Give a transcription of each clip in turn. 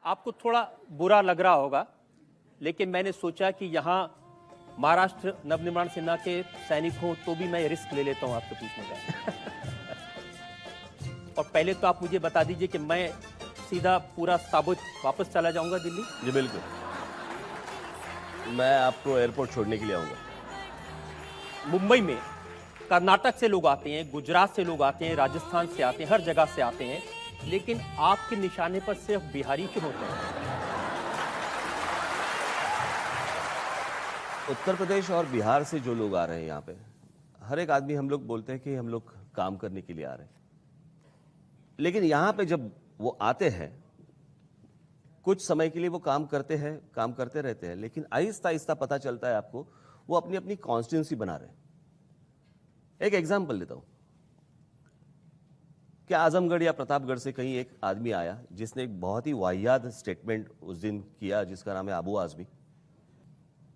आपको थोड़ा बुरा लग रहा होगा, लेकिन मैंने सोचा कि यहाँ महाराष्ट्र नवनिर्माण सेना के सैनिक हो तो भी मैं रिस्क ले लेता हूँ आपसे पूछने का। और पहले तो आप मुझे बता दीजिए कि मैं सीधा पूरा साबुत वापस चला जाऊंगा दिल्ली? जी बिल्कुल, मैं आपको एयरपोर्ट छोड़ने के लिए आऊंगा। मुंबई में कर्नाटक से लोग आते हैं, गुजरात से लोग आते हैं, राजस्थान से आते हैं, हर जगह से आते हैं, लेकिन आपके निशाने पर सिर्फ बिहारी क्यों होते हैं? उत्तर प्रदेश और बिहार से जो लोग आ रहे हैं यहाँ पे, हर एक आदमी, हम लोग बोलते हैं कि हम लोग काम करने के लिए आ रहे हैं, लेकिन यहाँ पे जब वो आते हैं कुछ समय के लिए वो काम करते हैं, काम करते रहते हैं, लेकिन आहिस्ता आहिस्ता पता चलता है आपको वो अपनी अपनी कॉन्स्टिट्यूंसी बना रहे हैं। एक एग्जांपल देता हूं कि आजमगढ़ या प्रतापगढ़ से कहीं एक आदमी आया जिसने एक बहुत ही वाहियात स्टेटमेंट उस दिन किया, जिसका नाम है अबू आजमी।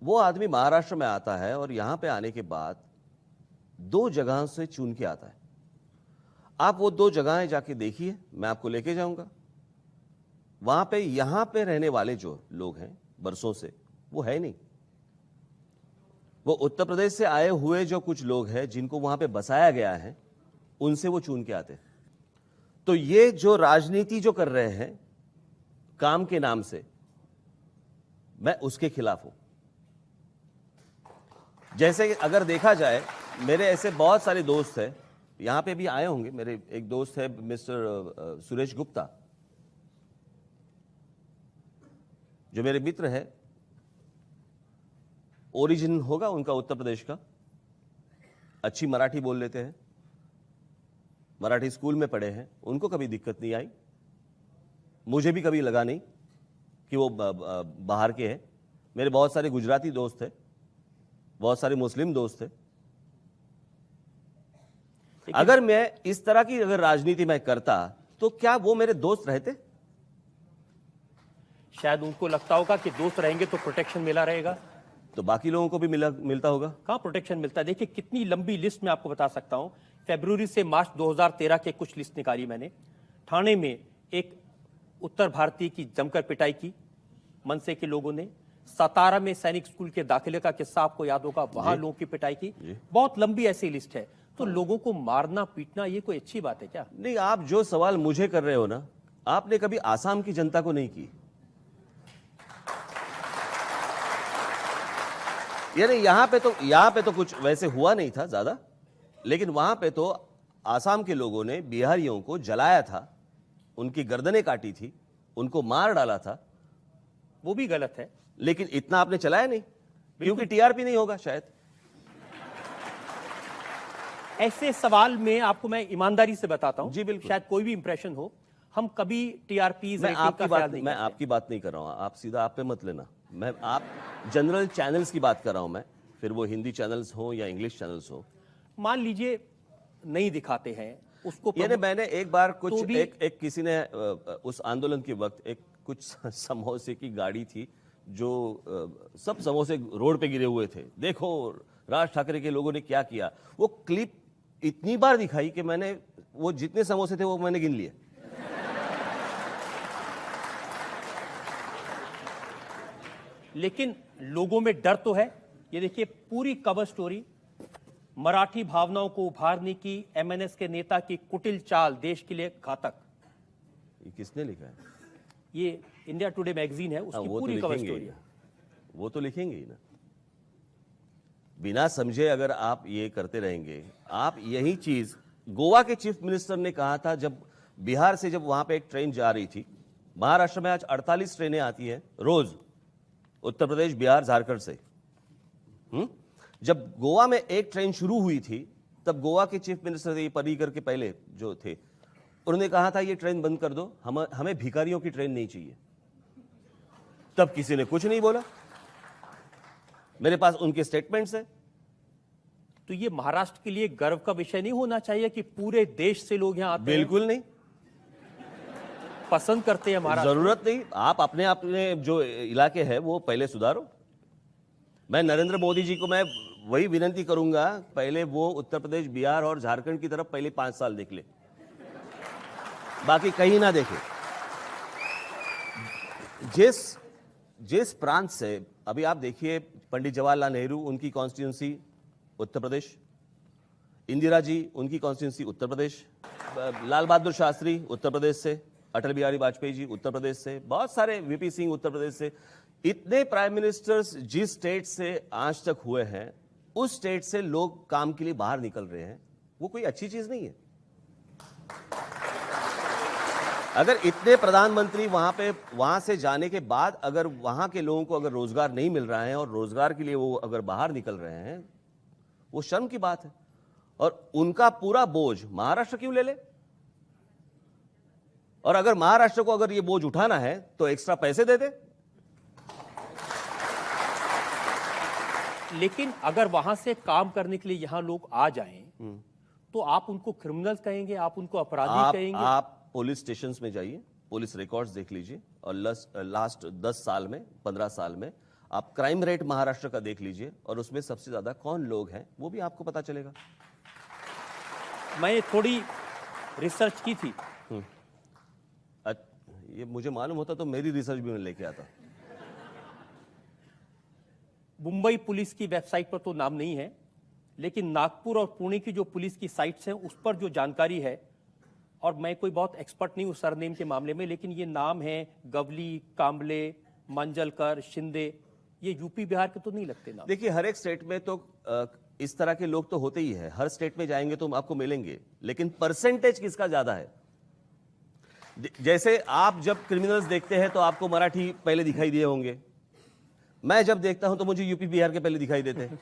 वो आदमी महाराष्ट्र में आता है और यहां पे आने के बाद 2 जगहों से चुन के आता है। आप वो 2 जगहें जाके देखिए, मैं आपको लेके जाऊंगा। वहां पे यहां पे रहने वाले जो लोग हैं बरसों से, वो है नहीं। वो उत्तर प्रदेश से आए हुए जो कुछ लोग हैं जिनको वहां पे बसाया गया है, उनसे वो चुन के आते हैं। तो ये जो राजनीति जो कर रहे हैं काम के नाम से, मैं उसके खिलाफ हूं। जैसे अगर देखा जाए, मेरे ऐसे बहुत सारे दोस्त हैं, यहां पे भी आए होंगे। मेरे एक दोस्त है मिस्टर सुरेश गुप्ता, जो मेरे मित्र है। ओरिजिन होगा उनका उत्तर प्रदेश का, अच्छी मराठी बोल लेते हैं, मराठी स्कूल में पढ़े हैं, उनको कभी दिक्कत नहीं आई। मुझे भी कभी लगा नहीं कि वो बाहर के हैं। मेरे बहुत सारे गुजराती दोस्त हैं, बहुत सारे मुस्लिम दोस्त हैं। अगर मैं इस तरह की अगर राजनीति मैं करता तो क्या वो मेरे दोस्त रहते? शायद उनको लगता होगा कि दोस्त रहेंगे तो प्रोटेक्शन मिला रहेगा, तो बाकी लोगों को भी मिलता होगा। कहां प्रोटेक्शन मिलता है? देखिए कितनी लंबी लिस्ट मैं आपको बता सकता हूं। फरवरी से मार्च 2013 के कुछ लिस्ट निकाली मैंने। ठाणे में एक उत्तर भारतीय की जमकर पिटाई की मनसे के लोगों ने। सतारा में सैनिक स्कूल के दाखिले का किस्सा आपको याद होगा, वहां लोगों की पिटाई की। बहुत लंबी ऐसी लिस्ट है। तो लोगों को मारना पीटना ये कोई अच्छी बात है क्या? नहीं, आप जो सवाल मुझे कर रहे हो ना, आपने कभी आसाम की जनता को नहीं की। यानी यहाँ पे तो कुछ वैसे हुआ नहीं था ज्यादा, लेकिन वहां पे तो आसाम के लोगों ने बिहारियों को जलाया था, उनकी गर्दनें काटी थी, उनको मार डाला था। वो भी गलत है, लेकिन इतना आपने चलाया नहीं, क्योंकि टीआरपी नहीं होगा शायद। ऐसे सवाल में आपको मैं ईमानदारी से बताता हूं, जी बिल्कुल, शायद कोई भी इंप्रेशन हो, हम कभी टीआरपी मैं आपकी बात नहीं कर रहा हूं, आप सीधा आप पे मत लेना। मैं आप जनरल चैनल्स की बात कर रहा हूं मैं, फिर वो हिंदी चैनल्स हो या इंग्लिश चैनल्स हो। मान लीजिए नहीं दिखाते हैं उसको, यानी मैंने एक बार कुछ तो एक किसी ने उस आंदोलन के वक्त एक कुछ समोसे की गाड़ी थी, जो सब समोसे रोड पे गिरे हुए थे, देखो राज ठाकरे के लोगों ने क्या किया। वो क्लिप इतनी बार दिखाई कि मैंने वो जितने समोसे थे वो मैंने गिन लिए। लेकिन लोगों में डर तो है। ये देखिए पूरी कवर स्टोरी, मराठी भावनाओं को उभारने की एमएनएस के नेता की कुटिल चाल देश के लिए घातक। ये किसने लिखा है? ये इंडिया टुडे मैगजीन है, उसकी पूरी कवर स्टोरी है। वो तो लिखेंगे ही ना, बिना समझे अगर आप ये करते रहेंगे। आप यही चीज गोवा के चीफ मिनिस्टर ने कहा था, जब बिहार से जब वहां पे एक ट्रेन जा रही थी। महाराष्ट्र में आज 48 ट्रेनें आती हैं रोज, उत्तर प्रदेश, बिहार, झारखंड से। जब गोवा में एक ट्रेन शुरू हुई थी, तब गोवा के चीफ मिनिस्टर थे, पर्रिकर के पहले जो थे, उन्होंने कहा था ये ट्रेन बंद कर दो, हमें भिखारियों की ट्रेन नहीं चाहिए। तब किसी ने कुछ नहीं बोला, मेरे पास उनके स्टेटमेंट्स हैं। तो ये महाराष्ट्र के लिए गर्व का विषय नहीं होना चाहिए कि पूरे देश से लोग यहां आते हैं? बिल्कुल नहीं, पसंद करते हैं महाराष्ट्र। जरूरत नहीं। आप अपने जो इलाके है वो पहले सुधारो। मैं नरेंद्र मोदी जी को मैं वही विनती करूंगा, पहले वो उत्तर प्रदेश, बिहार और झारखंड की तरफ पहले 5 साल देख ले, बाकी कहीं ना देखे। जिस जिस प्रांत से अभी आप देखिए, पंडित जवाहरलाल नेहरू उनकी कॉन्स्टिट्यूंसी उत्तर प्रदेश, इंदिरा जी उनकी कॉन्स्टिट्यूंसी उत्तर प्रदेश, लाल बहादुर शास्त्री उत्तर प्रदेश से, अटल बिहारी वाजपेयी जी उत्तर प्रदेश से, बहुत सारे वीपी सिंह उत्तर प्रदेश से। इतने प्राइम मिनिस्टर्स जिस स्टेट से आज तक हुए हैं, उस स्टेट से लोग काम के लिए बाहर निकल रहे हैं, वो कोई अच्छी चीज नहीं है। अगर इतने प्रधानमंत्री वहां से जाने के बाद अगर वहां के लोगों को अगर रोजगार नहीं मिल रहा है और रोजगार के लिए वो अगर बाहर निकल रहे हैं, वो शर्म की बात है। और उनका पूरा बोझ महाराष्ट्र क्यों ले ले? और अगर महाराष्ट्र को अगर ये बोझ उठाना है तो एक्स्ट्रा पैसे दे दे। लेकिन अगर वहां से काम करने के लिए यहां लोग आ जाएं तो आप उनको क्रिमिनल्स कहेंगे, आप उनको अपराधी कहेंगे? आप पुलिस स्टेशंस में जाइए, पुलिस रिकॉर्ड्स देख लीजिए और लास्ट 10 साल में 15 साल में आप क्राइम रेट महाराष्ट्र का देख लीजिए और उसमें सबसे ज्यादा कौन लोग हैं वो भी आपको पता चलेगा। मैंने थोड़ी रिसर्च की थी। ये मुझे मालूम होता तो मेरी रिसर्च भी मैं लेके आता। मुंबई पुलिस की वेबसाइट पर तो नाम नहीं है, लेकिन नागपुर और पुणे की जो पुलिस की साइट्स हैं उस पर जो जानकारी है, और मैं कोई बहुत एक्सपर्ट नहीं हूं सरनेम के मामले में, लेकिन ये नाम है गवली, कांबले, मांजलकर, शिंदे, ये यूपी बिहार के तो नहीं लगते नाम। देखिए, हर एक स्टेट में तो इस तरह के लोग तो होते ही है, हर स्टेट में जाएंगे तो आपको मिलेंगे, लेकिन परसेंटेज किसका ज्यादा है? जैसे आप जब क्रिमिनल्स देखते हैं तो आपको मराठी पहले दिखाई दिए होंगे, मैं जब देखता हूं तो मुझे यूपी बिहार के पहले दिखाई देते हैं।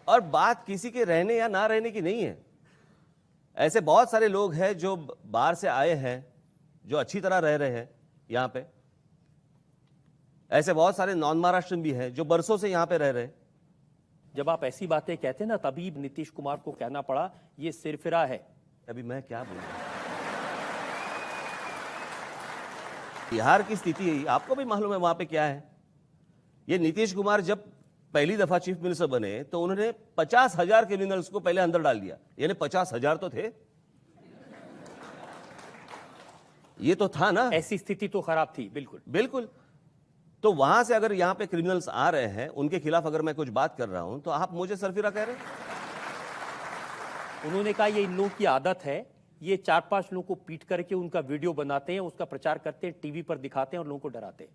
और बात किसी के रहने या ना रहने की नहीं है। ऐसे बहुत सारे लोग हैं जो बाहर से आए हैं, जो अच्छी तरह रह रहे हैं यहां पे। ऐसे बहुत सारे नॉन महाराष्ट्रन भी हैं जो बरसों से यहां पे रह रहे हैं। जब आप ऐसी बातें कहते हैं ना, तभी नीतीश कुमार को कहना पड़ा ये सिरफिरा है। अभी मैं क्या बोलूं? बिहार की स्थिति है, आपको भी मालूम है वहां पे क्या है। ये नीतीश कुमार जब पहली दफा चीफ मिनिस्टर बने तो उन्होंने 50,000 क्रिमिनल्स को पहले अंदर डाल दिया। यानी 50,000 तो थे, ये तो था ना। ऐसी स्थिति तो खराब थी, बिल्कुल बिल्कुल। तो वहां से अगर यहां पे क्रिमिनल्स आ रहे हैं, उनके खिलाफ अगर मैं कुछ बात कर रहा हूं तो आप मुझे सरफिरा कह रहे हैं। उन्होंने कहा ये इन लोगों की आदत है, ये 4-5 लोगों को पीट करके उनका वीडियो बनाते हैं, उसका प्रचार करते हैं, टीवी पर दिखाते हैं और लोगों को डराते हैं।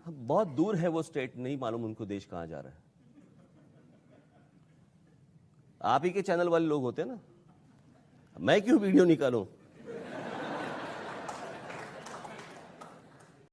बहुत दूर है वो स्टेट, नहीं मालूम उनको देश कहां जा रहा है। आप ही के चैनल वाले लोग होते हैं ना, मैं क्यों वीडियो निकालूं?